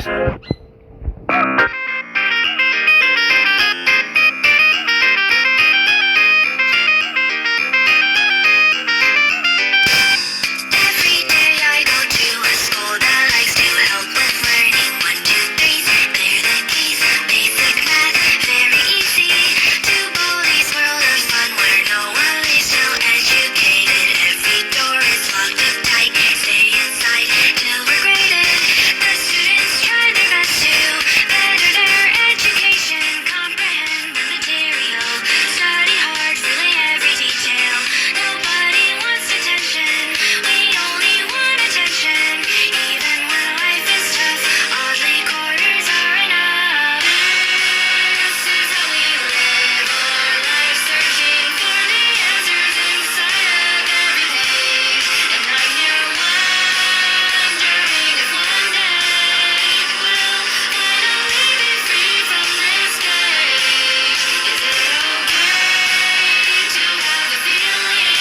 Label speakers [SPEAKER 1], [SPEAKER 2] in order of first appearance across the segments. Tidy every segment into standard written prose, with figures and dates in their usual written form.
[SPEAKER 1] Every day I go to a school that likes to help with learning. 1, 2, 3, they're the keys. Basic math, very easy. To Bully's world of fun where no one leaves till educated. Every door is locked up tight. Stay inside till we're graded. The students try their best to better their education. Comprehend the material. Study hard, feeling every detail. Nobody wants attention. We only want attention. Even when life is tough, oddly quarters are enough. This is how we live our life, searching for the answers inside of every page. And I'm here wondering if one day we'll finally be free from this cage. Is it okay to have the feeling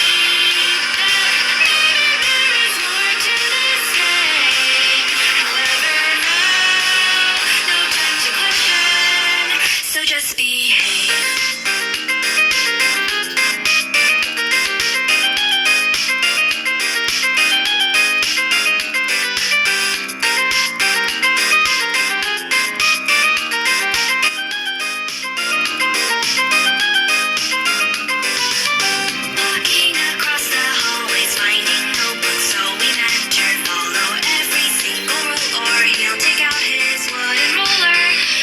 [SPEAKER 1] that maybe there is more to this game? However, no time to question, so just behave. Walking across the hallways, finding notebooks, so we mentor. Follow every single rule, or he'll take out his wooden ruler.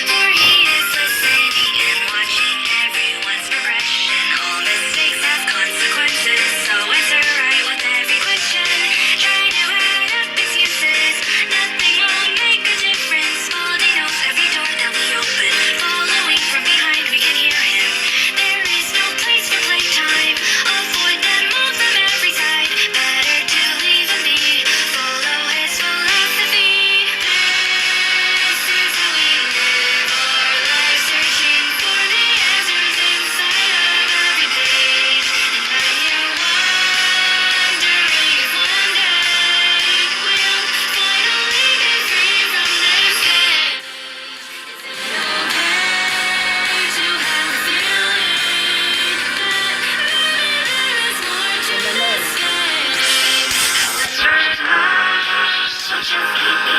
[SPEAKER 1] For he is listening and watching everyone's progression. All mistakes have consequences, so answer right with every question. Try to add up excuses, nothing will make a difference. Baldy knows every door that we open. Following from behind, we can hear him. There is no place for playtime. Avoid them, move them every side. Better to leave them be. Follow his philosophy. This is how we live our life, searching for the answers inside of every page. And I'm here wondering if one day we'll finally be free from this cage. Is it okay to have the feeling that maybe there is more to this game? However, so just keep me